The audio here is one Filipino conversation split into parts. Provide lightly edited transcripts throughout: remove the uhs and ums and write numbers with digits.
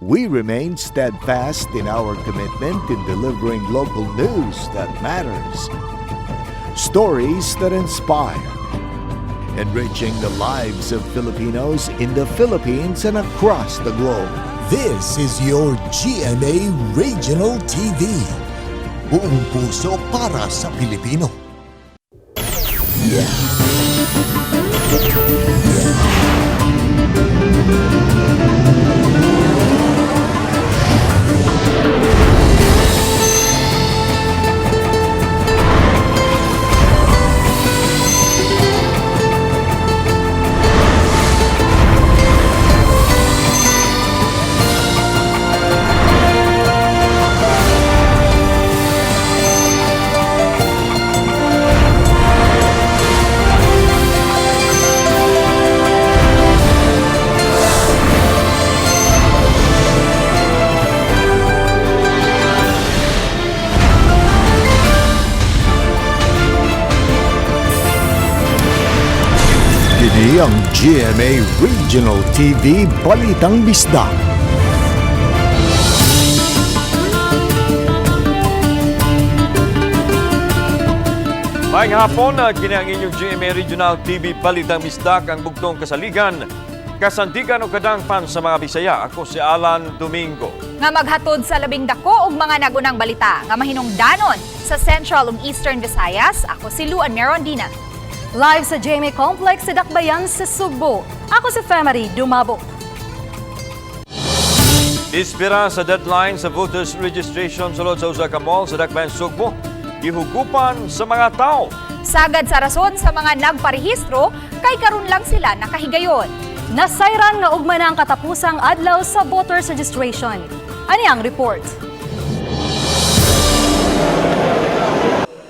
We remain steadfast in our commitment in delivering local news that matters, stories that inspire, enriching the lives of Filipinos in the Philippines and across the globe. This is your GMA Regional TV. Buong puso para sa Pilipino. Kini ang GMA Regional TV Balitang Bisdak. Maayong hapon, kini ang inyong GMA Regional TV Balitang Bisdak, ang bugtong kasaligan, kasandigan o kadang pan sa mga Bisaya. Ako si Alan Domingo. Nga maghatod sa labing dako og mga nagunang balita nga mahinungdanon sa Central ug Eastern Visayas. Ako si Luan Merondina. Live sa GMA Complex sa Dakbayan sa Sugbo. Ako si Femari Dumabo. Ispira sa deadline sa voters registration sulod sa usa ka mall sa Dakbayan, Sugbo, gihugupan sa mga tao. Sagad sa rason sa mga nagparehistro, kay karon lang sila nakahigayon. Nasayran nga ugma na ang katapusang adlaw sa voters registration. Ani ang report?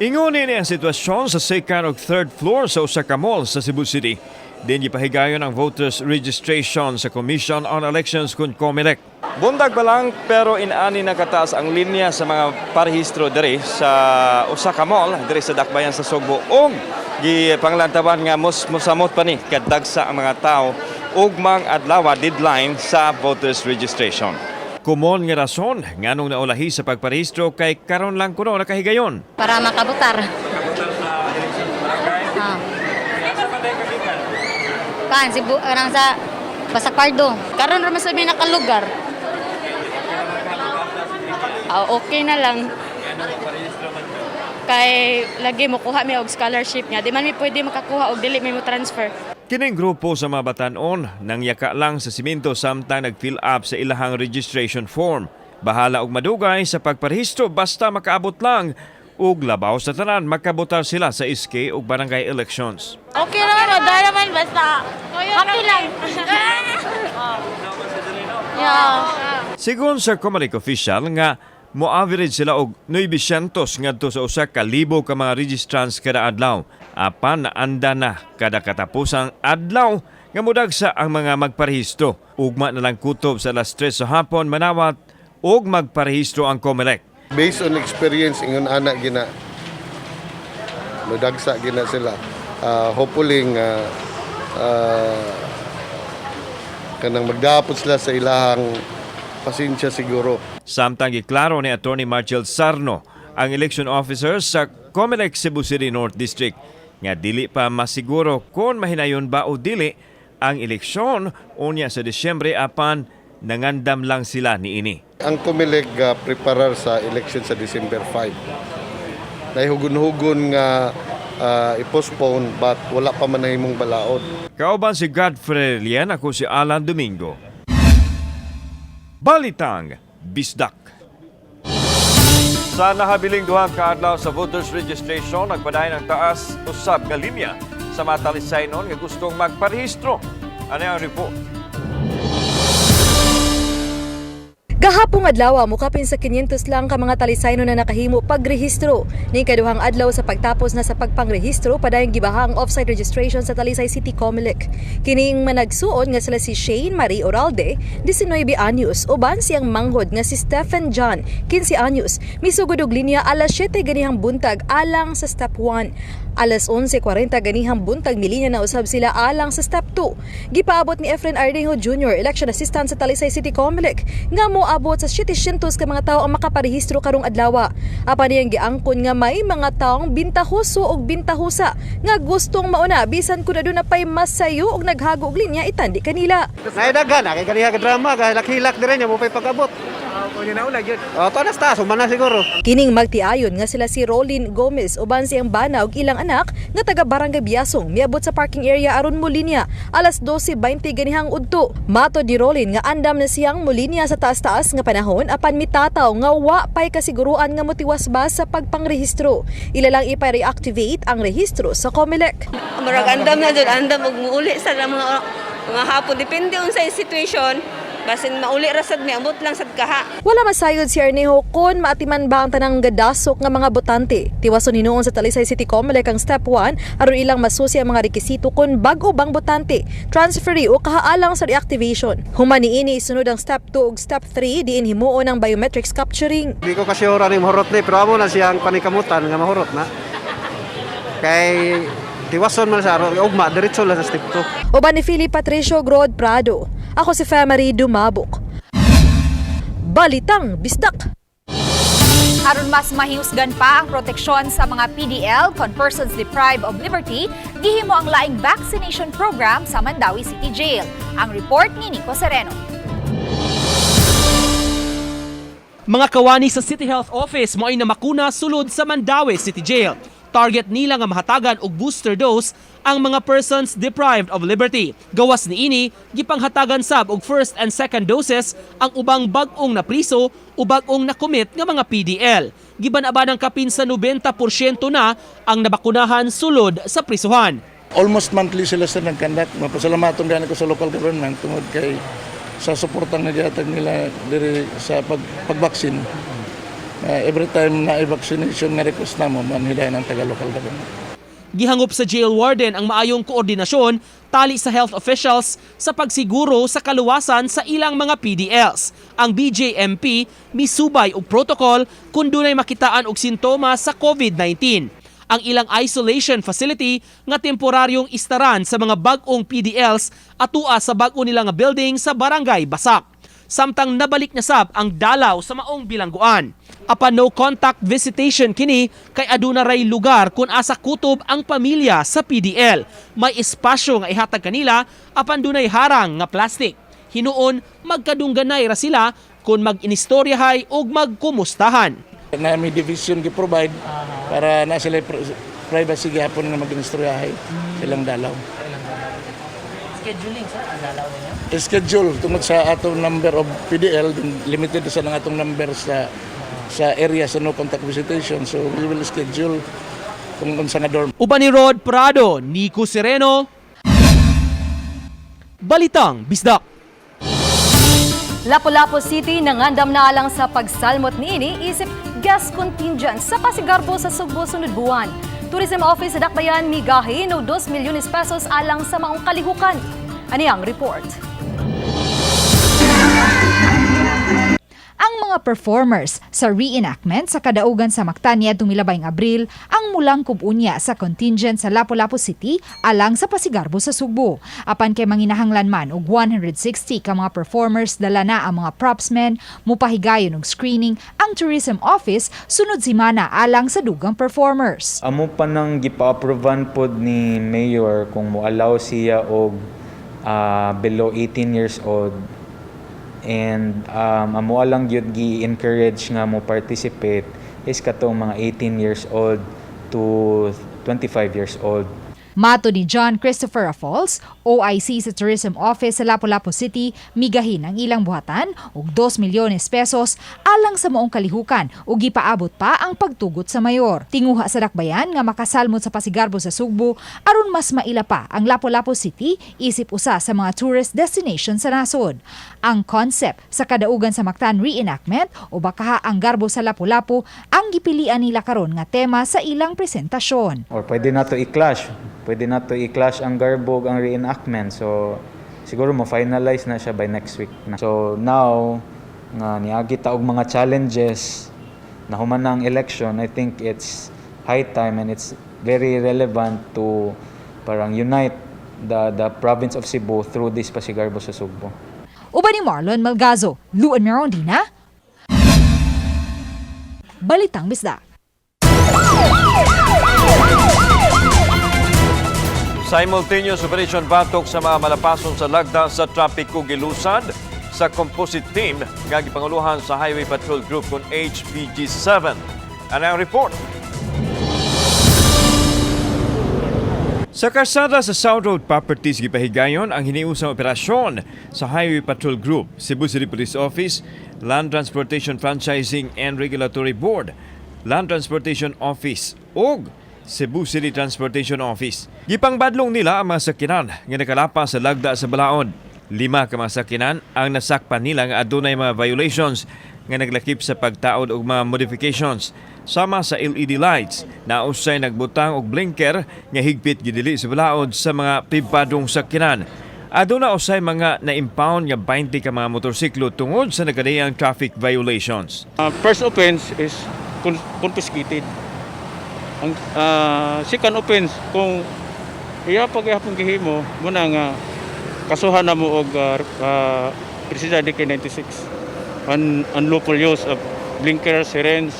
Inguni ni ang sitwasyon sa second ug third floor sa usa ka mall sa Cebu City. Din gipahigayon ang voters registration sa Commission on Elections kun COMELEC. Bundag pa lang pero inani na kataas ang linya sa mga parehistro diri sa usa ka mall diri sa Dakbayan sa Sugbo. Og gipanglantaban nga mosamot pa ni kadagsa ang mga tao ugmang adlaw deadline sa voters registration. Kumon nga rason nganong naulahi sa pagparehistro kay karon lang kuno nakahigayon. Para makabutar. Kan Cebu orang sa Basak Pardo. Karon ra man sabi nakalugar. Okay na lang. Kay lagi mo kuha mi og scholarship niya. Di man mi pwede makakuha og dili mi mo transfer. Kining grupo sa mga batanon nang yaka lang sa simento samtang nag-fill up sa ilahang registration form. Bahala og madugay sa pagparehistro basta makaabot lang ug labaw sa tanan makabotar sila sa SK ug barangay elections. Okay naman, madaya naman basta. Happy lang. Sigon sa COMELEC official nga mo-average sila og 900 ngadto sa usa ka libo ka mga registrants kada adlaw. Apan naanda na kada katapusang adlaw nga mudagsa ang mga magparehistro. Ugma na lang kutob sa alas 3 sa hapon manawat og magparehistro ang COMELEC. Based on experience ingon anak gina mudagsa gina sila. Hopefully kanang magdapot sila sa ilahang pasensya siguro. Samtang giklaro ni Attorney Marchel Sarno, ang election officer sa COMELEC Cebu City North District, nga dili pa masiguro kung mahinayon ba o dili ang eleksyon unya sa Disyembre apan nangandam lang sila niini. Ang COMELEC preparar sa election sa December 5. Nahihugon-hugon nga i-postpone but wala pa man nahimong balaod. Kauban si Godfrey Lian, ako si Alan Domingo. Balitang Bisdak. Sa nahabiling duhang kaadlaw sa voters registration, nagpadayon ang taas usab nga linya sa mga talisaynon nga gustong magparehistro. Ano ang report? Gahapong adlaw mukapin sa 500 lang ka mga talisayno na nakahimo pagrehistro. Ning kaduhang adlaw sa pagtapos na sa pagpangrehistro padayong gibahang offsite registration sa Talisay City COMELEC. Kining managsuon nga sila si Shane Marie Oralde, 19 anyos, uban siyang manghod nga si Stephen John, 15 anyos. Misugod og linya alas 7 ganihang buntag alang sa step 1. Alas 11:40 ganihang buntag milinya na usab sila alang sa Step 2. Gipaabot ni Efren Ardejo Jr., Election Assistant sa Talisay City Comelec, nga moabot sa 700 ka mga tawo ang makaparehistro karong adlaw. Apan niyang giangkon nga may mga taong bintahuso og bintahusa nga gustong mauna bisan kun aduna pay mas sayo og naghago og linya itandi kanila. Naidagan, kay kaniya ka drama, kay lakhilak dire nya mo pay pagabot. Kunya na ulag yun. Tanas ta, sumana siguro. Kining magtiayon nga sila si Rolin Gomez uban siyang bana og ilang anak nga taga Barangay Biasong miabot sa parking area aron molinya alas 12:20 ganihang udto. Mato di Rolin nga andam na siyang molinya sa taas-taas nga panahon apan mitataw nga wa pay kasiguruan nga motiwas ba sa pagpangrehistro. Ilalang ipa-reactivate ang rehistro sa Comelec. Murag andam na jud, andam og muuli sa mga hapon depende unsay situation. Basin mauli ra sad mi ambot lang sad kaha. Wala masayod si Arnejo kon maatiman ba ang tanang gadasok nga mga botante. Tiwason hinuon sa Talisay City Comelec ang Step 1 aron ilang masusi ang mga rekisito kon bag-o bang botante, transferee o kahaalang sa reactivation. Human niini isunod ang Step 2 ug Step 3 diin himuon ang biometrics capturing. Di ko kasi ora ni mahurot ni, pero amo na siyang panikamutan nga mahurot na. Kay tiwason man sa ugma diretso lang sa Step 2. Uban ni Philip Patricio Grod Prado. Ako si Famary Dumabok. Balitang Bisdak. Aron mas mahihusgan pa ang proteksyon sa mga PDL kon persons deprived of liberty, gihimo ang laing vaccination program sa Mandawi City Jail. Ang report ni Nico Sereno. Mga kawani sa City Health Office mo ay namakuna sulod sa Mandawi City Jail. Target nila nga mahatagan og booster dose ang mga persons deprived of liberty. Gawas niini, gipanghatagan sab og first and second doses ang ubang bag-ong na priso o bag-ong na-commit nga mga PDL. Giban-aban ang kapin sa 90% na ang nabakunahan sulod sa prisuhan. Almost monthly sila sa nagkandak. Mapasalamaton din ako sa local government tungod kay sa suportang nagihatag nila diri sa pagbaksin. Every time na i-vaccination nga request na mo, manhilayan ang taga-local government. Gihangop sa jail warden ang maayong koordinasyon tali sa health officials sa pagsiguro sa kaluwasan sa ilang mga PDLs. Ang BJMP misubay og protocol kung dunay makitaan og sintomas sa COVID-19. Ang ilang isolation facility nga temporaryong istaran sa mga bag-ong PDLs atua sa bag-o nila nga building sa Barangay Basak. Samtang nabalik na sab ang dalaw sa maong bilangguan. Apan no contact visitation kini kay aduna ray lugar kung asa kutob ang pamilya sa PDL. May espasyo nga ihatag kanila apan dunay harang nga plastic. Hinuon magkadungganay ra sila kung mag-inistoryahay o magkumustahan. Na may division gi-provide para na sila privacy gihapon nga mag-inistoryahay silang dalaw. Scheduling sa dalaw ninyo? Schedule tungod sa atong number of PDL, limited sa lang atong number sa area sa no contact visitation. So we will schedule kung unsa nga dorm. Uban ni Rod Prado, Nico Sereno, Balitang Bisdak. Lapu-Lapu City nangandam na alang sa pagsalmot niini isip gas contingent sa Pasigarbo sa Sugbo sunod buwan. Tourism Office sa Dakbayan migahin og 2 milyones pesos alang sa maong kalihukan. Ani ang report. Ang mga performers sa reenactment sa kadaugan sa Mactania tumilabayng Abril ang mulang kubunya sa contingent sa Lapu-Lapu City alang sa Pasigarbo sa Sugbo. Apan kay manginahanglan man og 160 ka mga performers dala na ang mga propsmen, mupahigayon og screening ang Tourism Office sunod semana alang sa dugang performers. Amo pa nang gipa-approvean pod ni Mayor kung mo-allow siya og below 18 years old. And amo lang gyud gi-encourage nga mo participate is katong mga 18 years old to 25 years old. Mato ni John Christopher Raffles, OIC sa Tourism Office sa Lapu-Lapu City, migahin ang ilang buhatan og 2 milyones pesos alang sa maong kalihukan ug gipaabot pa ang pagtugot sa mayor. Tinguha sa Dakbayan nga makasalmot sa Pasigarbo sa Sugbo aron mas maila pa ang Lapu-Lapu City isip usa sa mga tourist destination sa nasod. Ang concept sa kadaugan sa Mactan reenactment o bakaha ang Garbo sa Lapu-Lapu ang gipilian nila karon nga tema sa ilang presentasyon. Or pwede na to i-clash. Pwede na to i-clash ang Garbo ang reenactment. So siguro mo-finalize na siya by next week na. So now nga niagi ta og mga challenges na human ang election, I think it's high time and it's very relevant to parang unite the province of Cebu through this Pasigarbo sa Sugbo. Uban ni Marlon Malgazo, Luan Merondina, Balitang Bisda. Simultaneous operation batok sa mga malapason sa lagda sa trapiko gilusad sa composite team nga gipanguluhan sa Highway Patrol Group kung HPG-7. Ano ang report? Sa karsada sa South Road Properties gipahigayon ang hiniusang operasyon sa Highway Patrol Group, Cebu City Police Office, Land Transportation Franchising and Regulatory Board, Land Transportation Office ug Cebu City Transportation Office. Gipangbadlong nila ang mga sakinan nga nakalapas sa lagda sa balaod. 5 ka mga sakinan ang nasakpan nila nga adunay mga violations nga naglakip sa pagtaod og mga modifications sama sa LED lights na usay nagbutang og blinker nga higpit gidili sa balaod sa mga pribadong sakinan. Aduna usay mga na-impound nga 20 ka mga motorsiklo tungod sa nagadayang traffic violations. First offense is confiscated. Ang second offense kung iya paghapon gihimo muna nga kasuhan na mo og Presida DK 96 unlawful use of blinkers, sirens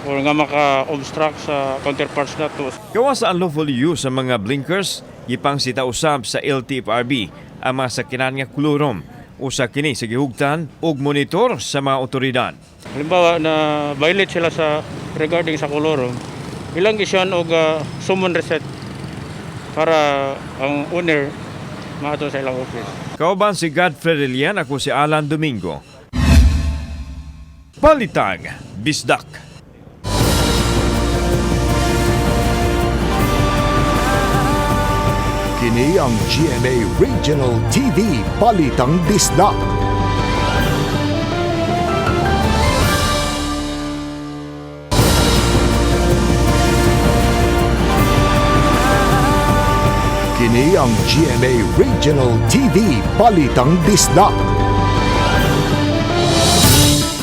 or nga maka-obstruct sa counterparts nato. Gawas sa unlawful use sa mga blinkers, gipang sita usab sa LTFRB ang mga sakinan nga kulurom. Usa kini sa gihugtan og monitor sa mga otoridad. Halimbawa na violate sila sa regarding sa kulurom, ilang isyan og summon reset para ang owner maato sa ilang office. Kauban si Godfrey Relian, ako si Alan Domingo. Balitang Bisdak. Kini ang GMA Regional TV Balitang Bisdak. Kini ang GMA Regional TV Balitang Bisdak.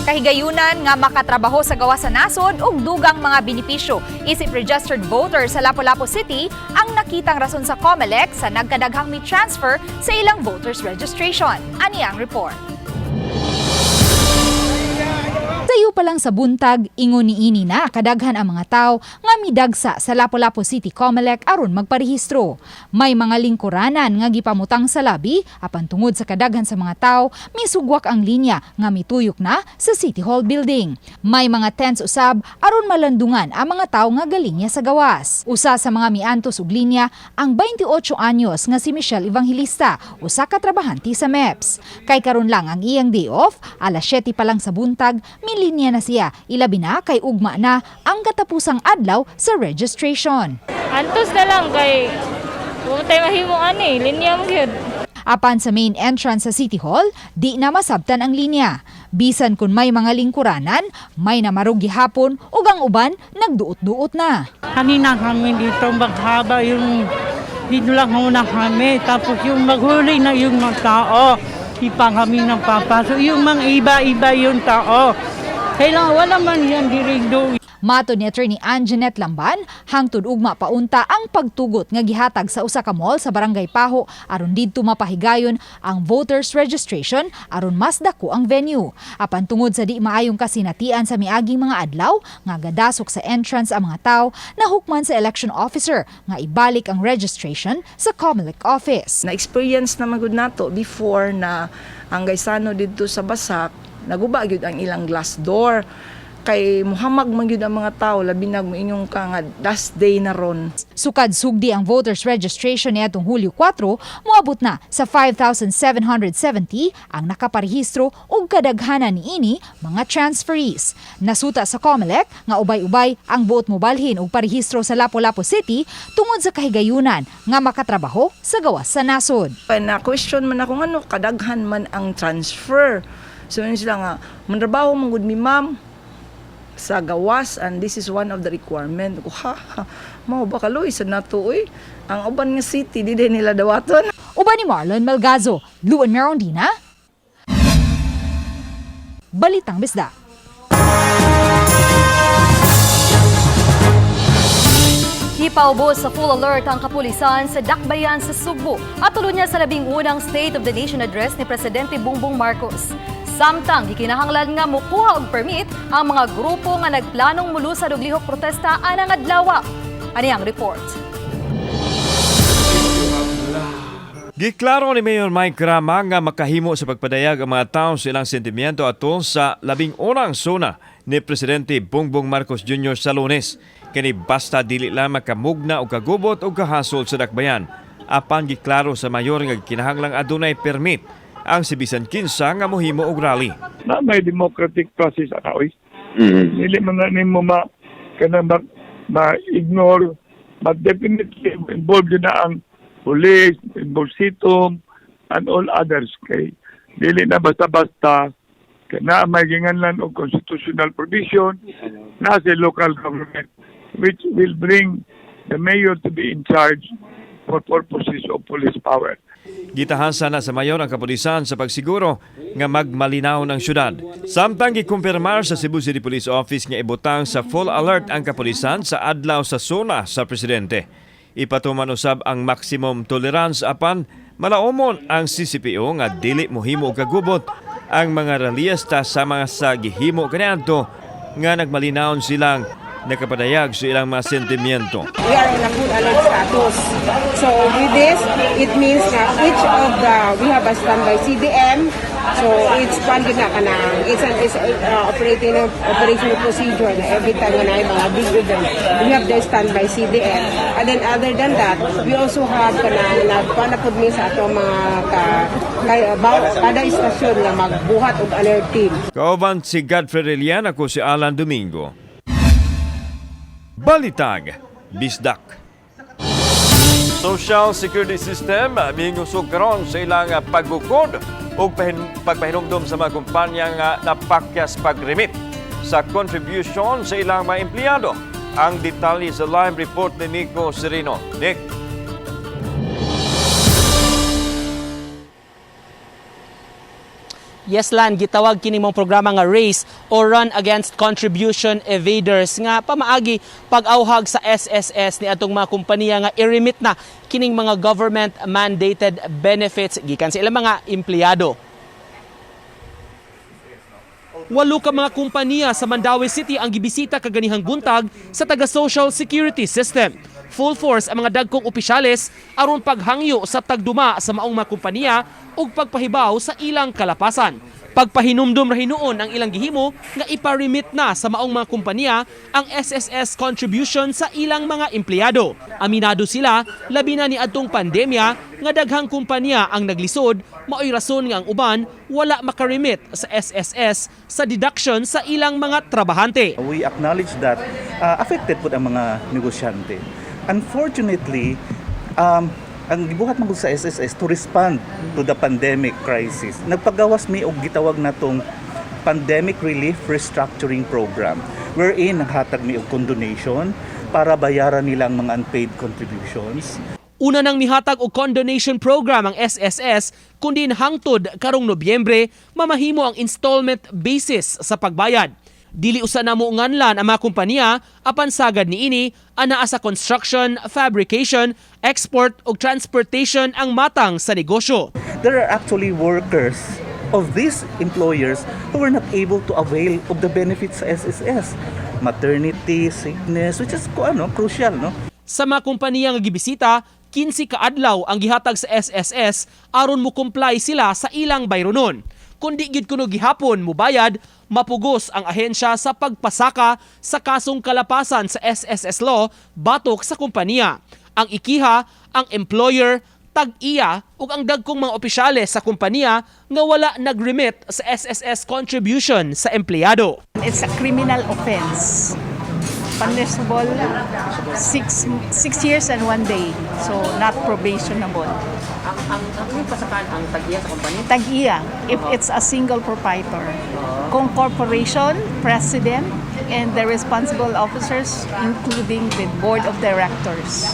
Kahigayunan nga makatrabaho sa gawa sa nasod ug dugang mga benepisyo isip registered voter sa Lapu-Lapu City ang nakitang rason sa COMELEC sa nagkadaghang mi-transfer sa ilang voters registration. Ani ang report. Sayo pa lang sa buntag, ingon niini na kadaghan ang mga tao nga midagsa sa Lapu-Lapu City COMELEC aron magparehistro. May mga lingkuranan nga gipamutang sa labi apan tungod sa kadaghan sa mga tao, misugwak ang linya nga mituyok na sa City Hall building. May mga tents usab aron malandungan ang mga tao nga galinya sa gawas. Usa sa mga miantos ug linya ang 28 anyos nga si Michelle Evangelista, usa ka trabahante sa MEPS. Kay karon lang ang iyang day off, alas 7 pa lang sa buntag, linya na siya, ilabi na kay ugma na ang katapusang adlaw sa registration. Antos na lang kay kung tayo mahimo ani, linya mo gyud. Apan sa main entrance sa City Hall, di na masabtan ang linya. Bisan kun may mga lingkuranan, may namarog gihapon ug ang uban nagduot-duot na. Kanina kami dito maghaba yung dito lang muna kami tapos yung maghuli na yung mga tao. Ipa kami ng papasok. Yung mga iba-iba yung tao. Kailangan wala man yan dirido. Mato ni Attorney Anjanette Lamban, hangtod ugma paunta ang pagtugot nga gihatag sa usa ka mall sa Barangay Paho aron didto mapahigayon ang voters registration aron mas dako ang venue. Apan tungod sa di maayong kasinatian sa miaging mga adlaw nga gadasok sa entrance ang mga tao, nahukman sa election officer nga ibalik ang registration sa COMELEC office. Na-experience na magud nato before na ang gaysano didto sa Basak naguba gyud ang ilang glass door kay muhamag man gyud ang mga tao labi na inyong ka nga last day na ron. Sukad sugdi ang voters registration niadtong Hulyo 4, moabot na sa 5,770 ang nakaparehistro ug kadaghanan niini mga transferees. Nasuta sa COMELEC nga ubay-ubay ang buot mobalhin ug parehistro sa Lapu-Lapu City tungod sa kahigayunan nga makatrabaho sa gawas sa nasod. Na question man ako ngano kadaghan man ang transfer. So yun sila nga mantrabaho man gud mi ma'am sa gawas and this is one of the requirement. Mao ba kaloy sa nato oy. Ang uban nga city di din nila dawaton. Uban ni Marlon Malgazo, Luan Merondina. Balitang Bisda. Hipaubos sa full alert ang kapulisan sa Dakbayan sa Sugbo at tulunya sa 11 State of the Nation Address ni Presidente Bongbong Marcos. Samtang gikinahanglan nga mukuha og permit ang mga grupo nga nagplanong mulusad og lihok protesta anang adlaw. Ani ang report. Giklaro ni Mayor Mike Rama nga makahimo sa pagpadayag ang mga tawo sa ilang sentimiento atol sa 11 zona ni Presidente Bongbong Marcos Jr. sa Lunes. Kani basta dili lang makamugna o kagubot o kahasol sa dakbayan. Apan giklaro sa mayor nga kinahanglang adunay permit ang si bisan kinsa nga mohimo og rally. Na may democratic process oy. Dili man na nimo ma-ignore, but definitely involved na ang police, involved SITOM, and all others. Kay dili na basta-basta na may ginganlan og constitutional provision na sa local government, which will bring the mayor to be in charge for purposes of police power. Gitahansa na sa mayor ang kapulisan sa pagsiguro nga magmalinaw ng syudad. Samtang gikumpirmar sa Cebu City Police Office nga ibutang sa full alert ang kapulisan sa adlaw sa zona sa presidente. Ipatuman usab ang maximum tolerance apan malaumon ang CCPO nga dili mohimo og kagubot ang mga rallyista sa mga sa gihimo kaniadto nga nagmalinaw silang nakapadayag sa ilang mga sentimiento. We are in a full alert status. So with this, it means that each of we have a standby CDM. So each one na kanang it's operational procedure na every time na ay mga big event, we have the standby CDM. And then other than that, we also have kanang nagpanapod mi sa ato mga kada istasyon na magbuhat og alert team. Kauban si Godfrey Relian, ako si Alan Domingo. Balitag, Bisdak. Social security system mingusog karon sa ilang pagbukod o pagpahinumdum sa mga kumpanya nga napakyas pag-remit sa contribution sa ilang mga empleyado. Ang detalye sa live report ni Nico Serino. Nick. Yes, Lan, gitawag kini mong programa nga RACE o Run Against Contribution Evaders nga pamaagi pag-awhag sa SSS ni atong mga kompanya nga i-remit na kining mga government mandated benefits gikan sa ilang mga empleyado. 8 ka mga kompanya sa Mandaue City ang gibisita kaganihang buntag sa taga-social security system. Full force ang mga dagkong opisyales aron paghangyo sa tagduma sa maong mga kompanya ug pagpahibaw sa ilang kalapasan. Pagpahinumdum ra hinuon ang ilang gihimo nga ipa-remit na sa maong mga kompanya ang SSS contribution sa ilang mga empleyado. Aminado sila labi na ni adtong pandemya nga daghang kompanya ang naglisod, maoy rason nga ang uban wala makaremit sa SSS sa deduction sa ilang mga trabahante. We acknowledge that affected po ang mga negosyante. Unfortunately, ang gibuhat man sa SSS to respond to the pandemic crisis. Nagpagawas mi og gitawag natong Pandemic Relief Restructuring Program wherein naghatag mi og condonation para bayaran nilang mga unpaid contributions. Una nang mihatag og condonation program ang SSS kundi hangtod karong Nobyembre mamahimo ang installment basis sa pagbayad. Dili usa na mo nganlan ang mga kompanya apan sagad niini anaa sa construction, fabrication, export ug transportation ang matang sa negosyo. There are actually workers of these employers who were not able to avail of the benefits sa SSS. Maternity, sickness, which is crucial, no? Sa mga kompanya nga gibisita, 15 ka adlaw ang gihatag sa SSS aron mo comply sila sa ilang bayronon. Kundi gid kuno gihapon mobayad, mapugos ang ahensya sa pagpasaka sa kasong kalapasan sa SSS law batok sa kompanya. Ang ikiha, ang employer, tag-iya ug ang dagkong mga opisyales sa kompanya nga wala nag-remit sa SSS contribution sa empleyado. It's a criminal offense. Punishable 6 years and 1 day. So not probationable. Ang pasakan ang tag-iya sa kompanya? Tag-iya if it's a single proprietor. Kung corporation, president, and the responsible officers including the board of directors.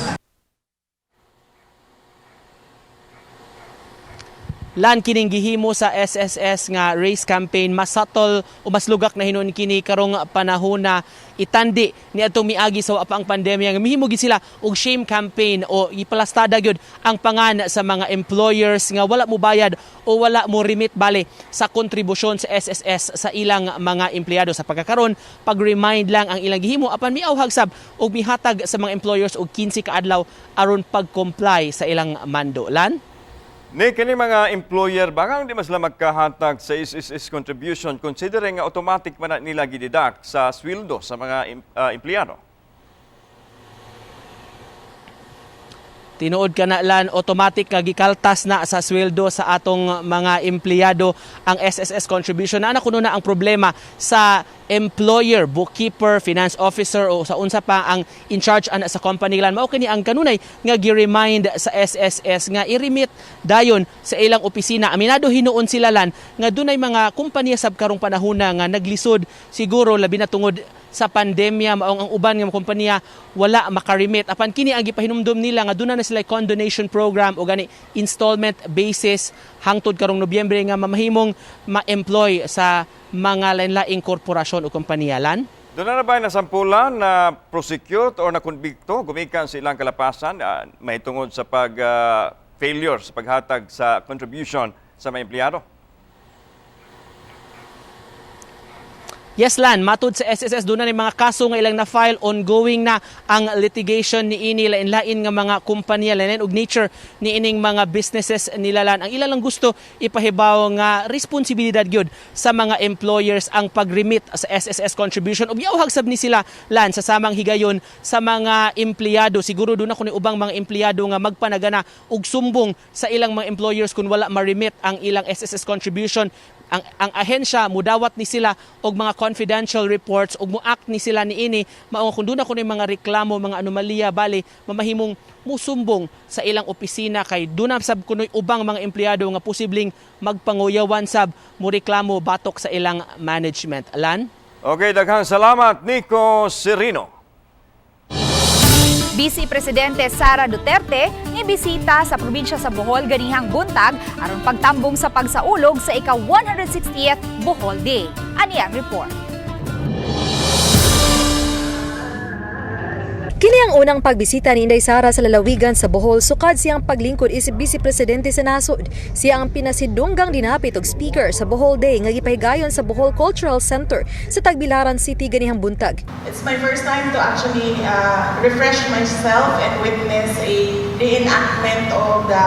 Lan kining gihimo sa SSS nga race campaign mas subtle o mas lugak na hinuon kini karong panahon na itandi ni atong miagi sa wa pa ang pandemya nga mihimo gid sila og shame campaign o ipalastada gyud ang pangan sa mga employers nga wala mo bayad o wala mo remit bale sa kontribusyon sa SSS sa ilang mga empleyado. Sa pagkakaron pag-remind lang ang ilang gihimo apan miawhag sab og mihatag sa mga employers og 15 ka adlaw aron pag-comply sa ilang mando. Lan Ni kini mga employer bakang di mas la magkahatag sa SSS contribution considering nga automatic man na nila gideduct sa sweldo sa mga empleyado. Tinuod ka na lan, automatic gikaltas na sa sweldo sa atong mga empleyado ang SSS contribution. Na kuno na ang problema sa employer, bookkeeper, finance officer o sa unsa pa ang in charge ana sa company lan. Mao kini ang kanunay nga gi-remind sa SSS nga i-remit dayon sa ilang opisina. Aminado hinuon sila lan nga dunay mga kumpanya sab karong panahona nga naglisod siguro labi na tungod sa pandemya maong ang uban nga kompanya wala makarimit apan kini ang gipahinumdom nila nga duna na sila condonation program o gani installment basis hangtod karong Nobyembre nga mamahimong ma-employ sa mga lain-laing korporasyon o kompanya lan. Doon na ba nasampulan na prosecute o na konbikto gumikan sa ilang kalapasan may tungod sa failure sa paghatag sa contribution sa mga empleyado? Yes, Lan, matud sa SSS, doon na ni mga kaso nga ilang na-file, ongoing na ang litigation ni ini lain-lain nga mga kumpanya, lain og nature ni ining mga businesses nila Lan. Ang ilang gusto ipahibaw nga responsibilidad gyud sa mga employers ang pag-remit sa SSS contribution. Og giawhag sab ni sila Lan sa samang higayon sa mga empleyado. Siguro doon ako ni ubang mga empleyado nga magpanagana og sumbong sa ilang mga employers kung wala ma-remit ang ilang SSS contribution. Ang ahensya mudawat ni sila og mga confidential reports og muact ni sila niini mao kun duna kuno mga reklamo mga anomalya bali mamahimong musumbong sa ilang opisina kay duna sab kunoy ubang mga empleyado nga posibleng magpanguyawan sab mo reklamo batok sa ilang management. Alan? Okay, daghang salamat Nico Serino. Vice Presidente Sara Duterte ibisita sa probinsya sa Bohol ganihang buntag aron pagtambong sa pagsaulog sa ika-160th Bohol Day. Ani ang report. Kini ang unang pagbisita ni Inday Sara sa lalawigan sa Bohol sukad siyang paglingkod isip Vice Presidente sa nasod. Siya ang pinasidunggang dinapit og speaker sa Bohol Day nga gipahigayon sa Bohol Cultural Center sa Tagbilaran City ganihang buntag. It's my first time to actually refresh myself and witness a reenactment of the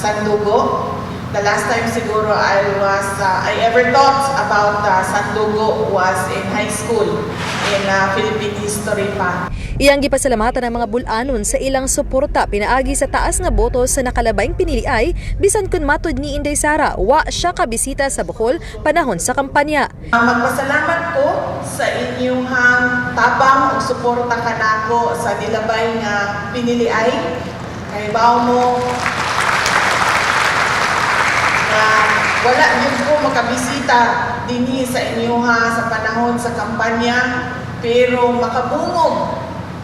Sandugo. The last time siguro I ever thought about Sandugo was in high school in Philippine history pa. Iyang gipasalamatan ang mga bulanon sa ilang suporta pinaagi sa taas nga boto sa nakalabayng piniliay bisan kun matud ni Inday Sara wa siya kabisita sa Bohol panahon sa kampanya. Magpasalamat ko sa inyong tabang ug suporta kanako sa nilabay nga piniliay. Kay bawo mo wala yun ko makabisita dinhi sa inyo sa panahon sa kampanya pero makabungog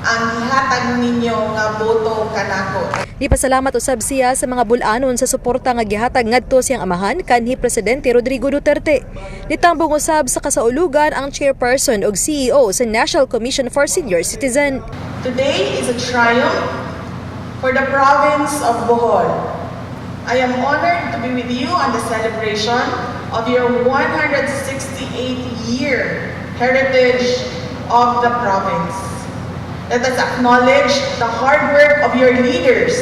ang ihatag ninyo nga boto kanako. Ipasalamat usab siya sa mga bulanon sa suporta nga gihatag ngadto siyang amahan kanhi Presidente Rodrigo Duterte. Nitambong usab sa kasaulugan ang chairperson ug CEO sa National Commission for Senior Citizen. Today is a triumph for the province of Bohol. I am honored to be with you on the celebration of your 168-year heritage of the province. Let us acknowledge the hard work of your leaders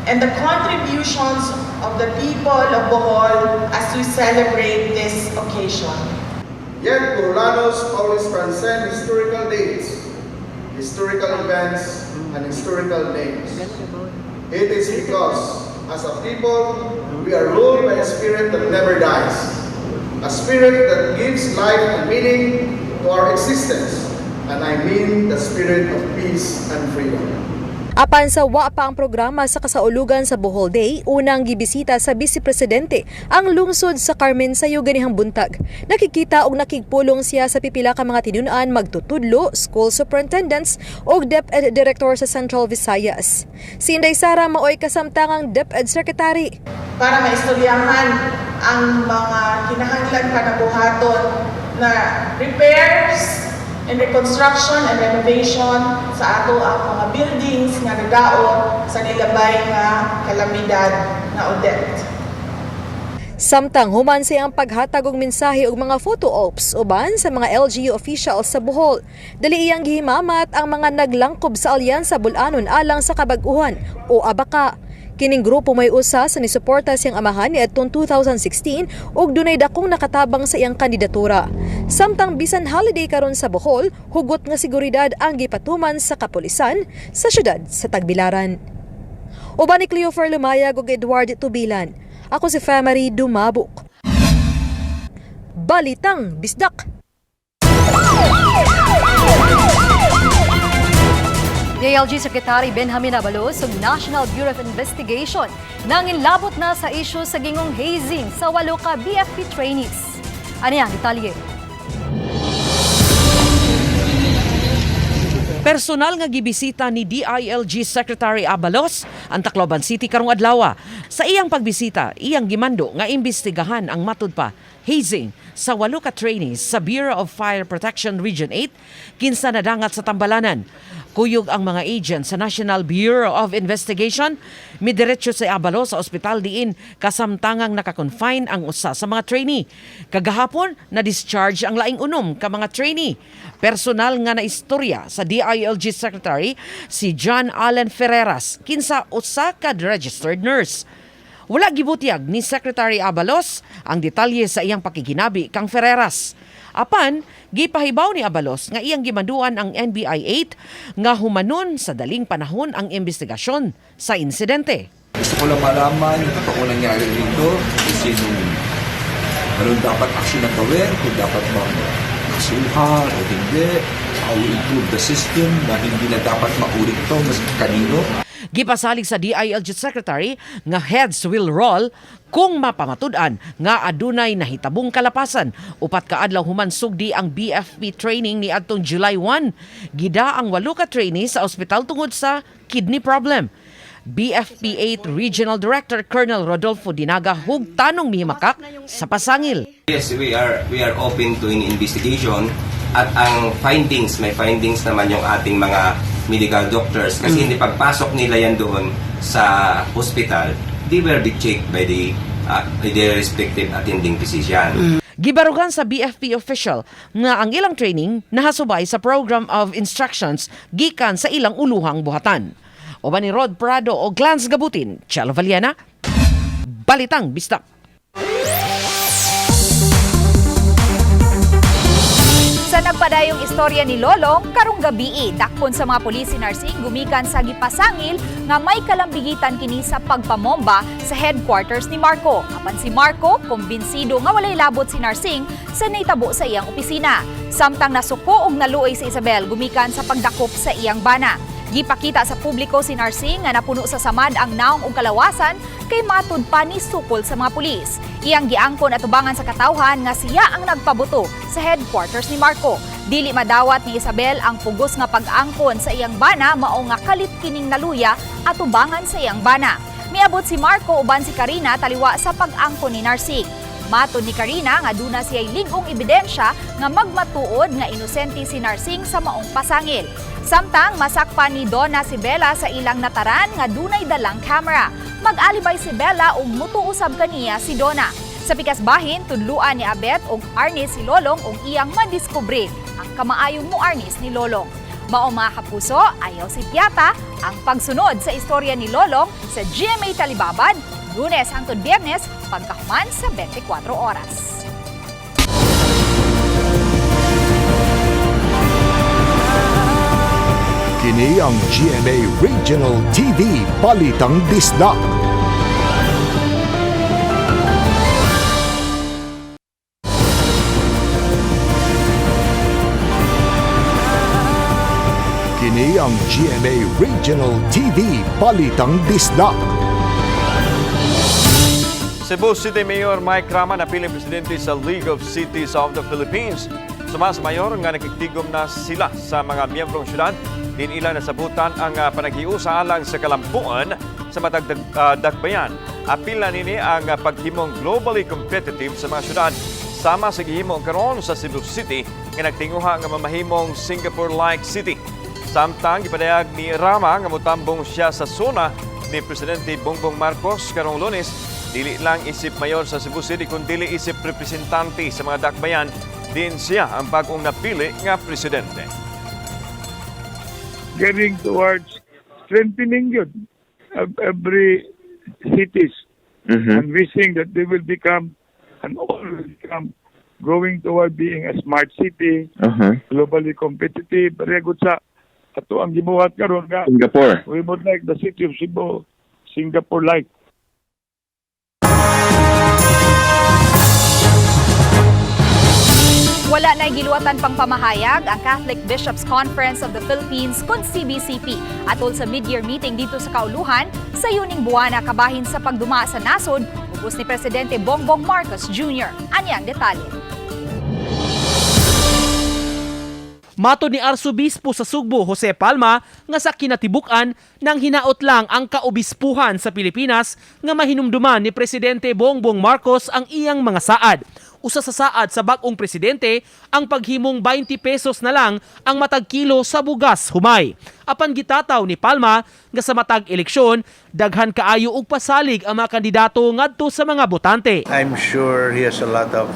and the contributions of the people of Bohol as we celebrate this occasion. Yet Boholanos always transcend historical dates, historical events, and historical names. It is because, as a people, we are ruled by a spirit that never dies, a spirit that gives life and meaning to our existence. And I mean the spirit of peace and freedom. Apan sa wa pa ang programa sa kasaulugan sa Bohol Day, unang gibisita sa Vice Presidente ang lungsod sa Carmen sayo ganihang buntag. Nakikita og nakigpulong siya sa pipila ka mga tinun-an magtutudlo, school superintendents ug DepEd Director sa Central Visayas. Si Inday Sara maoy kasamtangang DepEd Secretary. Para maistoryahan ang mga kinahanglan panabuhaton na repairs and reconstruction and renovation sa ato ang mga buildings nga nadaot sa nilabay nga kalamidad na Odette. Samtang human siyang paghatag og mensahe og mga photo ops uban sa mga LGU officials sa Bohol. Dali iyang gihimamat ang mga naglangkob sa alyansa Bulanon alang sa kabag-uhan o ABAKA. Kining grupo may usa sa nisuporta siyang amahan niadtong 2016 ug dunay dakong nakatabang sa iyang kandidatura. Samtang bisan holiday karon sa Bohol, hugot nga seguridad ang gipatuman sa kapulisan sa syudad sa Tagbilaran. Uban ni Cleofer Lumayag ug Edward Tubilan. Ako si Famary Dumabuk. Balitang Bisdak. DILG Secretary Benjamin Abalos ug National Bureau of Investigation nanginlabot na sa isyu sa gingong hazing sa 8 ka BFP trainees. Ano yan, detalye? Personal nga gibisita ni DILG Secretary Abalos ang Tacloban City karong adlaw. Sa iyang pagbisita, iyang gimando nga imbestigahan ang matud pa hazing sa 8 ka trainees sa Bureau of Fire Protection Region 8 kinsa nadangat sa Tambalanan. Kuyog ang mga agent sa National Bureau of Investigation, midiretso sa Abalos sa ospital diin kasamtangang nakakonfine ang usa sa mga trainee. Kagahapon, na-discharge ang laing unom ka mga trainee. Personal nga na istorya sa DILG Secretary si John Allen Ferreras, kinsa usa ka registered nurse. Wala gibutiag ni Secretary Abalos ang detalye sa iyang pakikinabi kang Ferreras. Apan, gipahibaw ni Abalos nga iyang gimanduan ang NBI 8 nga humanon sa daling panahon ang investigasyon sa insidente. Gusto ko lang malaman yung totoo nangyari dito, kasi anong dapat aksyon na gawin, kung dapat bang kasuhan o hindi, how we improve the system na hindi na dapat maulit ito mas kanino. Gipasalig sa DILG Secretary nga heads will roll kung mapamatud-an nga adunay nahitabong kalapasan. Upat ka adlaw human sugdi ang BFP training ni adtong July 1. Gida ang 8 ka trainees sa ospital tungod sa kidney problem. BFP 8 Regional Director Colonel Rodolfo Dinaga hug tanong mihimakak sa pasangil. Yes, we are open to an investigation at ang findings, may findings naman yung ating mga medical doctors kasi hindi pagpasok nila yan doon sa hospital, they will be checked by the respective attending physician. Gibarugan sa BFP official nga ang ilang training nahasubay sa program of instructions gikan sa ilang uluhang buhatan. Oban ni Rod Prado o Glance Gabutin, Chelo Valiana, Balitang Bisdak. Sa nagpadayong istorya ni Lolong, karong gabi dakpon sa mga pulis si Narsing gumikan sa gipasangil nga may kalambigitan kini sa pagpamomba sa headquarters ni Marco. Apan si Marco, kumbinsido nga walay labot si Narsing sa naitabo sa iyang opisina. Samtang nasuko og naluoy si Isabel gumikan sa pagdakop sa iyang bana. Gipakita sa publiko si Narsing nga napuno sa samad ang naong ug kalawasan kay matud pa ni sukol sa mga pulis. Iyang giangkon at tubangan sa katawhan nga siya ang nagpabuto sa headquarters ni Marco. Dili madawat ni Isabel ang pugos nga pag-angkon sa iyang bana mao nga kalit kining naluya at tubangan sa iyang bana. Miabot si Marco uban si Karina taliwa sa pag-angkon ni Narsing. Matod ni Karina nga duna siya'y ligong ebidensya nga magmatuod nga inosente si Narsing sa maong pasangil. Samtang masakpan ni Donna si Bella sa ilang nataran nga dunay dalang camera. Mag-alibay si Bella ug mutuusab kaniya si Donna. Sa pikas bahin, tudluan ni Abet ug Arnis si Lolong ug iyang madiskubre ang kamaayong muarnis ni Lolong. Mao mga kapuso, ayaw si Piata ang pagsunod sa istorya ni Lolong sa GMA Talibabad, Lunes hangtod Biyernes, pagkahuman sa 24 oras. Kini ang GMA Regional TV Balitang Bisdak. Kini Kini ang GMA Regional TV Balitang Bisdak. Cebu City Mayor Mike Rama napiling presidente sa League of Cities of the Philippines. Sumas mayor nga nakiktigom na sila sa mga miyembrong syudad. Din ilang nasabutan ang panaghiusa alang sa kalampuan sa matag dakbayan. Apil na nini ang paghimong globally competitive sa mga syudad. Sama sa gihimo karon sa Cebu City nga nagtinguha nga mamahimong Singapore-like city. Samtang ipadayag ni Rama nga motambong siya sa sona ni Presidente Bongbong Marcos karong Lunes, dili lang isip mayor sa Cebu City kundi isip representante sa mga dakbayan, din siya ang bagong napili nga presidente. Getting towards strengthening yun of every cities and wishing that they will become and all will become growing toward being a smart city, globally competitive. Very good sa ato ang gibuhat karon nga Singapore. We would like the city of Cebu, Singapore-like. Wala na giluwatan pang pamahayag ang Catholic Bishops Conference of the Philippines kun CBCP atol sa mid-year meeting dito sa kauluhan sa yuning buwana kabahin sa pagduma sa nasod ubos ni Presidente Bongbong Marcos Jr. Anyang detalye. Matod ni Arsobispo sa Sugbo, Jose Palma, nga sa kinatibukan nang hinaot lang ang kaobispuhan sa Pilipinas nga mahinumduman ni Presidente Bongbong Marcos ang iyang mga saad. Usa sa saad sa bagong presidente ang paghimong 20 pesos na lang ang matag kilo sa bugas humay. Apan gitataw ni Palma nga sa matag eleksyon, daghan kaayo og pasalig ang mga kandidato ngadto sa mga botante. I'm sure he has a lot of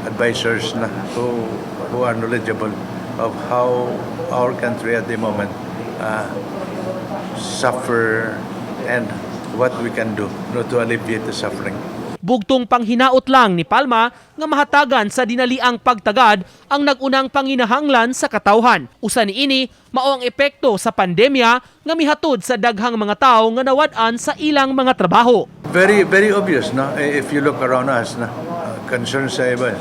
advisors na who are knowledgeable of how our country at the moment suffer and what we can do to alleviate the suffering. Bugtong panghinaot lang ni Palma nga mahatagan sa dinaliang pagtagad ang nagunang panginahanglan sa katawhan. Usa niini mao ang epekto sa pandemya nga mihatod sa daghang mga tawo nga nawad-an sa ilang mga trabaho. Very obvious, no? If you look around us, na concern sa iba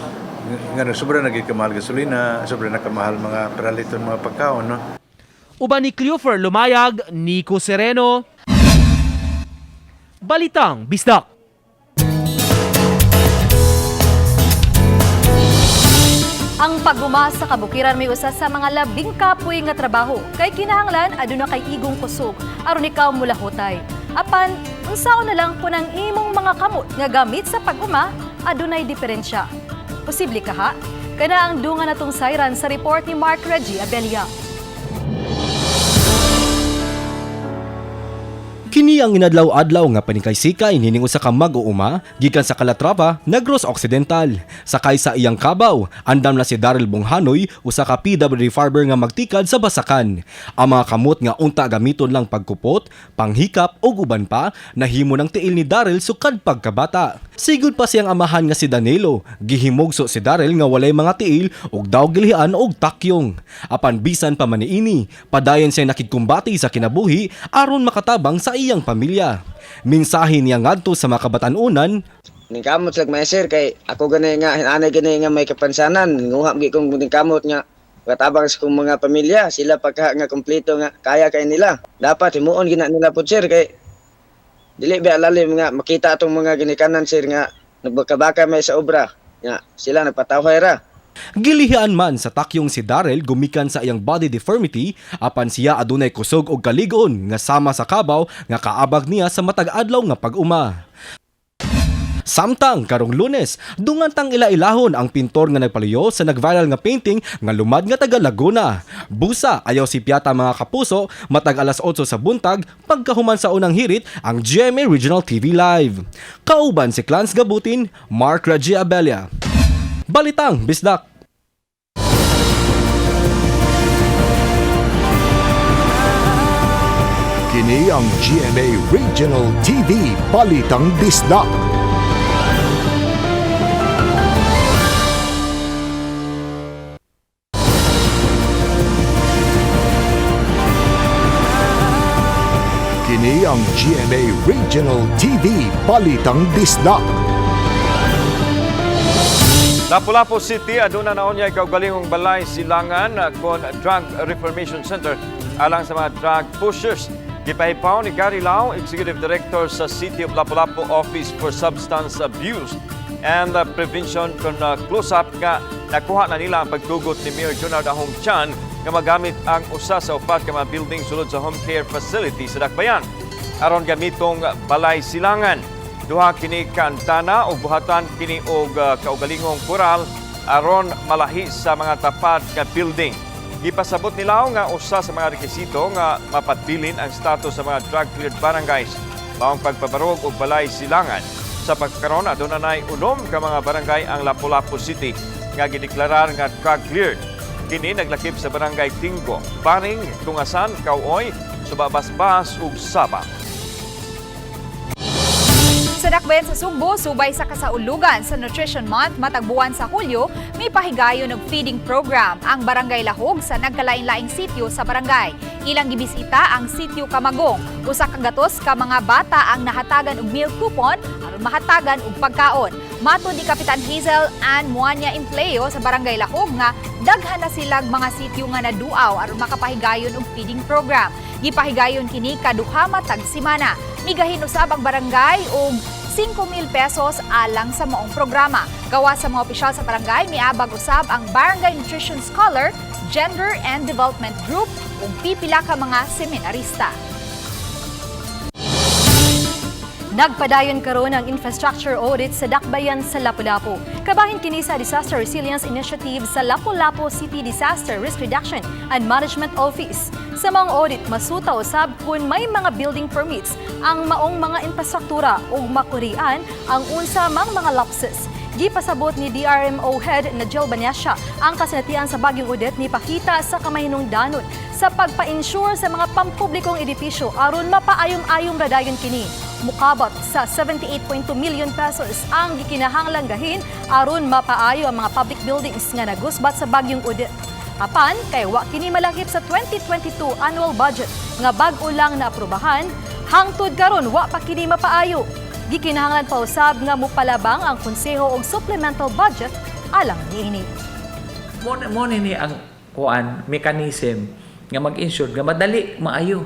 nga sobra nagkamahal gasolina, sobra nakamahal mga peraliton, mga pagkaon, no? Uban ni Cleofer Lumayag, Nico Sereno, Balitang Bisdak. Ang pagguma sa kabukiran may usa sa mga labing kapoy nga trabaho kay kinahanglan aduna kay igong kusog aron ikaw mulahutay. Apan unsaon na lang kun ang imong mga kamot nga gamit sa pagguma adunay diferensya. Posible ka ha? Kana ang dunga natong sayran sa report ni Mark Reggie Abelia. Kini ang inadlaw-adlaw nga panikay-sikay nining usa ka mag-uuma gikan sa Calatrava, Negros Occidental. Sakay sa iyang kabaw, andam na si Daryl Bonghanoy, usa ka PWD farmer nga magtikad sa Basakan. Ang mga kamot nga unta gamiton lang pagkupot, panghikap ug uban pa nahimo ng tiil ni Daryl sukad pagkabata. Sigud pa siyang amahan nga si Danilo, gihimugso si Daryl nga walay mga tiil ug daw gilihan og takyong. Apan bisan pa man niini, padayon siya nakigkumbati sa kinabuhi aron makatabang sa iyang pamilya. Mensahe niya ngadto sa mga kabatanunan, ningkamot lag maeser kay ako gani nga anay gani nga may kapansanan nguha gi kong ningkamot nga katabang sa kong mga pamilya sila pagka nga kompleto nga kaya kay nila dapat himuon gina nila pud sir kay dili ba lalim nga makita atong mga ginikanan sir nga nagbakabaka may sa obra nga sila nagpatawhay ra. Gilihian man sa takyong si Daryl gumikan sa iyang body deformity apan siya adunay kusog og kaligon nga sama sa kabaw nga kaabag niya sa matag adlaw nga pag-uma. Samtang karong Lunes, dungantang ila-ilahon ang pintor nga nagpaluyo sa nag-viral nga painting nga lumad nga taga Laguna. Busa ayaw si piyata mga kapuso matag alas 8 sa buntag pagkahuman sa unang hirit ang GMA Regional TV Live. Kauban si Clans Gabutin, Mark Reggie Abelia. Balitang Bisdak. Kini ang GMA Regional TV Balitang Bisdak. Kini ang GMA Regional TV Balitang Bisdak. Lapu-Lapu City aduna naon niya kaugalingong balay silangan kon Drug Reformation Center alang sa mga drug pushers. Gipahipaw ni Gary Lau, Executive Director sa City of Lapu-Lapu Office for Substance Abuse and Prevention kung close-up nga nakuha na nila ang pagtugot ni Mayor Junard Ahong Chan nga magamit ang usa sa upat ka mga building sulod sa home care facility sa Dakbayan. Aron gamitong balay silangan. Duha kini kaantana o buhatan kini og kaugalingong kural aron malahi sa mga tapat nga building. Gipasabot nila nga usa sa mga rekisito nga mapatbilin ang status sa mga drug-cleared barangays. Maong pagpabarog og balay silangan. Sa pagkaron aduna nay 6 ka mga barangay ang Lapu-Lapu City nga gideklarar nga drug-cleared. Kini naglakip sa barangay Tinggo, Baring, Tungasan, Kauoy, Subabasbas ug Sabang. Sa Dakbayan sa Sugbo, subay sa kasaulugan sa Nutrition Month matag buwan sa Hulyo, may pahigayon ng feeding program ang Barangay Lahog sa nagkalain-laing sitio sa barangay. Ilang gibisita ang sitio Kamagong. Usa ka gatos ka mga bata ang nahatagan og meal coupon aron mahatagan og pagkaon. Matod ni Kapitan Hazel Ann Muanya Impleo sa Barangay Lahog nga daghan na silang mga sitio nga naduaw aron makapahigayon og feeding program. Gipahigayon kini kaduha matag semana. Migahin usab ang barangay og 5,000 pesos alang sa maong programa. Gawa sa mga opisyal sa barangay, miabag usab ang Barangay Nutrition Scholar, Gender and Development Group ug pipila ka mga seminarista. Nagpadayon karon ang infrastructure audit sa Dakbayan sa Lapu-Lapu. Kabahin kini sa Disaster Resilience Initiative sa Lapu-Lapu City Disaster Risk Reduction and Management Office. Sa mga audit, masuta usab kung may mga building permits ang maong mga infrastruktura ug makurian ang unsa mang mga lapses. Gipasabot ni DRMO Head na Jill Banyasya ang kasinatian sa bagyong audit ni pakita sa kamahinungdanon sa pagpa-ensure sa mga pampublikong edifisyo aron mapaayom-ayom radayon kini. Mukabot sa 78.2 million pesos ang gikinahanglang gahin aron mapaayo ang mga public buildings nga nagusbat sa bagyong audit. Apan kay wa kini malakip sa 2022 annual budget nga bag-o lang na aprubahan, hangtod karon wa pa kini mapaayo. Gikinahanglan pa usab nga mopalabang ang konseho og supplemental budget alang niini. Mo ni ang mechanism nga mag-ensure nga madali maayo.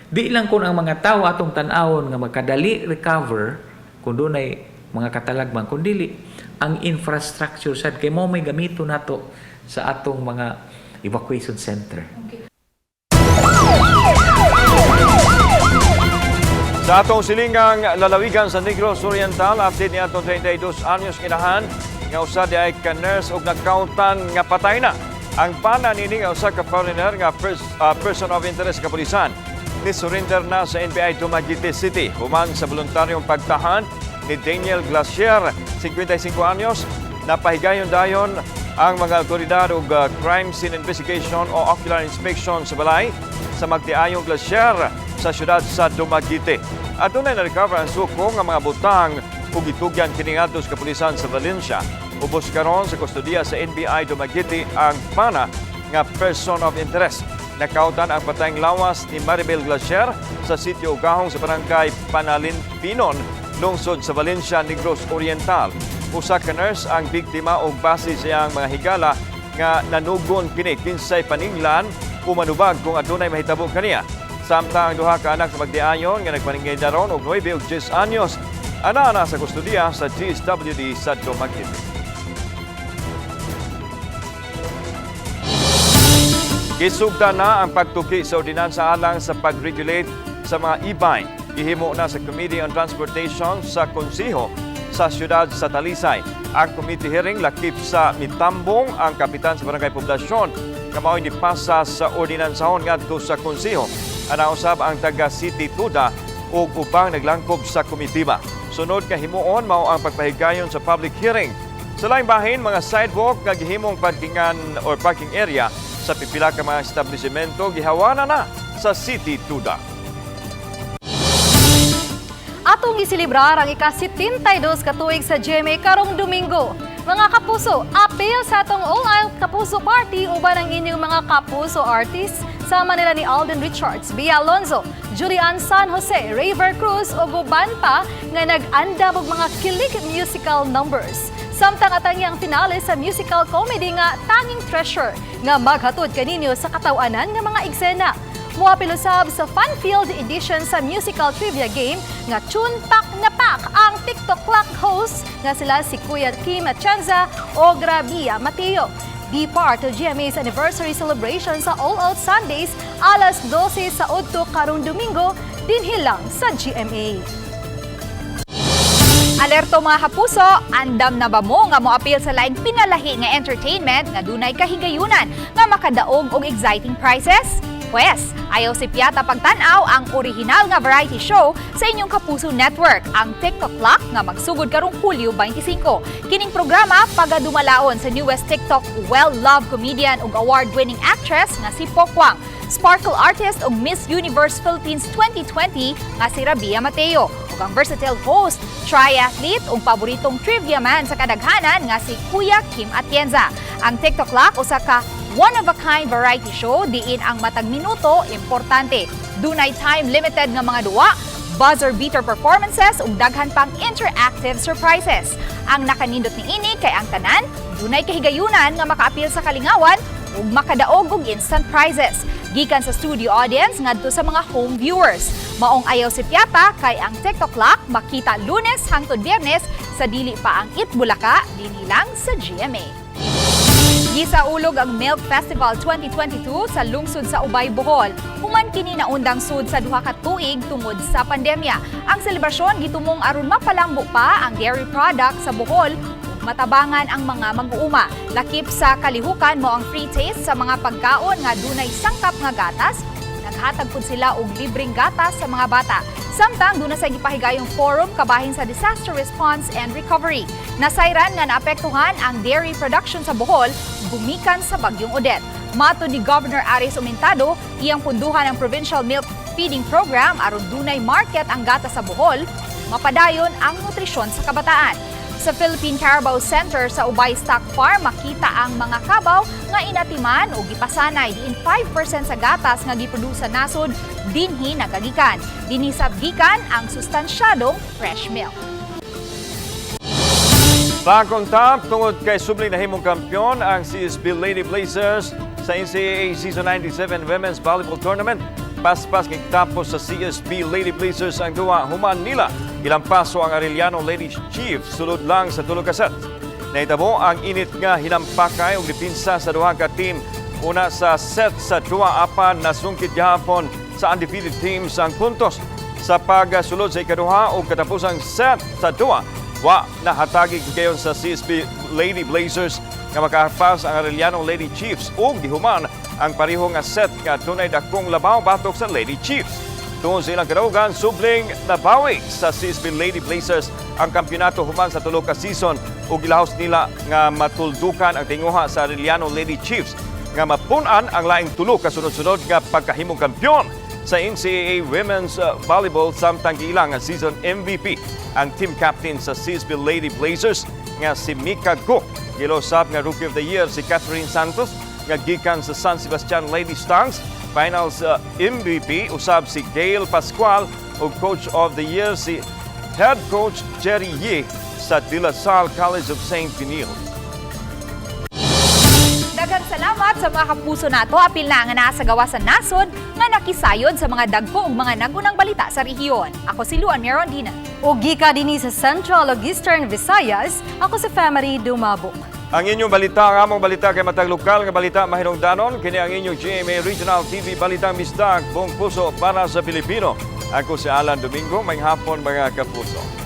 Di lang kung ang mga tao atong tan-awon nga magkadali recover kung dunay mga katalagman, kung dili ang infrastructure sad kay mo may gamito nato sa atong mga evacuation center. Sa atong silingang lalawigan sa Negros Oriental, update ni atong 32 anyos kinahan nga usa di ay ka-nurse ug nagkauntan nga patay na. Ang pana nini nga usa ka foreigner nga person of interest sa kapulisan ni surrender na sa NBI Dumaguete City human sa voluntaryong pagtahan ni Daniel Glacier, 55 anyos. Napahigayon dayon ang mga autoridad ug crime scene investigation o ocular inspection sa balay sa magtiayong Glacier sa syudad sa Dumaguete. At tunay na recover ang suko nga mga butang ug itugyan kini ngadto sa kapulisan sa Valencia. Ubos karon sa kustodiya sa NBI Dumaguete ang pana nga person of interest. Nakautan ang patayng lawas ni Maribel Glacier sa sitio Ugahong sa barangay Panalinpinon, lungsod sa Valencia, Negros Oriental. Usa ka nurse ang biktima og base sa iyang mga higala nga nanugon kini kinsay paninglan umanubag kung adunay mahitabo kaniya. Samtang duha ka anak sa magdiayon nga nagpaningay daron og 9 ug 10 anyos ana sa kustodiya sa DSWD sa Dumaguete. Gisugda na ang pagtuki sa ordinansa alang sa pag-regulate sa mga e-bike. Gihimo na sa Committee on Transportation sa Konseho sa siyudad sa Talisay. Ang committee hearing lakip sa mitambong ang kapitan sa Barangay Poblasyon nga mao'y nipasa sa ordinansahon ngadto sa Konseho. Anausab ang taga City Tuda ug ubang naglangkob sa komitiba. Sunod nga himuon mao ang pagpahigayon sa public hearing. Sa laing bahin, mga sidewalk nga gihimong parkingan or parking area sa pipila ka mga establishmento gihawana na sa City Tuda. Atong gisilibrar ang ika-72 katuig sa GMA karong Domingo. Mga kapuso, apil sa atong all-out Kapuso Party uban ang inyong mga kapuso artists sama nila ni Alden Richards, Bia Alonzo, Julian San Jose, Raver Cruz o guban pa nga nag-andam og mga kilig musical numbers. Samtang atangi ang finale sa musical comedy nga Tanging Treasure nga maghatod kaninyo sa katawanan nga mga eksena. Muapil usab sa fun-filled edition sa musical trivia game nga Tune Pak na Pak ang TikTok Clock host nga sila si Kuya Kim Atienza o Grabia Mateo. Be part of GMA's anniversary celebration sa All Out Sundays alas 12 sa udto karong Domingo dinhi lang sa GMA. Alerto mga kapuso, andam na ba mo nga moapil sa laing pinalahi nga entertainment nga dunay kahigayunan nga makadaog og exciting prizes? Pwes, ayaw si Piata pagtanaw ang original nga variety show sa inyong Kapuso Network, ang TikTok Clock nga magsugod karong Hulyo 25. Kining programa pagadumalaon sa newest TikTok well-loved comedian ug award-winning actress nga si Pokwang, sparkle artist ug Miss Universe Philippines 2020 nga si Rabia Mateo, ug ang versatile host, triathlete ug paboritong trivia man sa kadaghanan nga si Kuya Kim Atienza. Ang TikTok Clock usa ka one-of-a-kind variety show diin ang matag minuto importante. Dunay time-limited nga mga duwa, buzzer-beater performances ug daghan pang interactive surprises. Ang nakanindot niini kay ang tanan, dunay kahigayunan nga makaapil sa kalingawan ug makadaog og instant prizes. Gikan sa studio audience ngadto sa mga home viewers. Maong ayaw si Piata kay ang TikTok Clock makita Lunes hangtod Biyernes sa dili pa ang Itbulaga dinhi lang sa GMA. Gisaulog ang Milk Festival 2022 sa lungsod sa Ubay, Bohol. Human kini naundang sud sa duha ka tuig tungod sa pandemya. Ang selebrasyon gitumong aron mapalambo pa ang dairy product sa Bohol ug matabangan ang mga mag-uuma. Lakip sa kalihukan mo ang free taste sa mga pagkaon nga dunay sangkap nga gatas. Naghatag pud sila og libreng gatas sa mga bata. Samtang doon na sa gipahigayong forum kabahin sa disaster response and recovery. Nasayran nga naapektuhan ang dairy production sa Bohol gumikan sa Bagyong Odette. Mato ni Governor Aris Umintado, iyang punduhan ang Provincial Milk Feeding Program aron dunay market ang gata sa Bohol, mapadayon ang nutrisyon sa kabataan. Sa Philippine Carabao Center sa Ubay Stock Farm, makita ang mga kabaw nga inatiman o gipasanay diin 5% sa gatas nga giprodusa nasod dinhi nagagikan. Dinhi sabgikan ang sustansyadong fresh milk. Bagong top tungod kay subling nahimong kampyon ang CSB Lady Blazers sa NCAA Season 97 Women's Volleyball Tournament. Paspas kitapos sa CSB Lady Blazers ang duwa human nila. Ilang paso ang Arellano Lady Chiefs sulod lang sa tulog ka set. Nahitabo ang init nga hinampakay og dipinsa sa duha ka team. Una sa set sa 2-4 nasungkit gihapon sa undefeated teams ang puntos. Sa pagsulod sa ikaduha o katapusang set sa 2, wa nahatagi kayon sa CSB Lady Blazers nga makapas ang Arellano Lady Chiefs ug gihuman ang pareho nga set nga tunay dakong labaw batok sa Lady Chiefs. Tungod sa ilang kadaugan, subling nabawi sa CSB Lady Blazers ang kampyonato human sa tulo ka season ug gilahos nila nga matuldukan ang tinguha sa Arellano Lady Chiefs nga mapunan ang laing tulo ka sunod-sunod nga pagkahimong kampyon sa NCAA Women's Volleyball samtang giilang ang season MVP ang team captain sa CSB Lady Blazers nga si Mika Cook. Gilosab nga Rookie of the Year si Catherine Santos nga gikan sa San Sebastian Lady Stars. Finals MVP usab si Gail Pascual ug Coach of the Year si Head Coach Jerry Yee sa De La Salle College of St. Peniel. Daghang salamat sa mga kapuso nato apil na nga nasa gawa sa nasod nga nakisayod sa mga dagko ug mga nagunang balita sa rehiyon. Ako si Luan Merondina. O gika dinhi sa Central ug Eastern Visayas, ako si Family Dumabo. Ang inyong balita, ang among balita kay matag lokal nga balita mahinungdanon, kini ang inyong GMA Regional TV Balitang Misdag, buong puso para sa Pilipino. Ako si Alan Domingo, may hapon mga kapuso.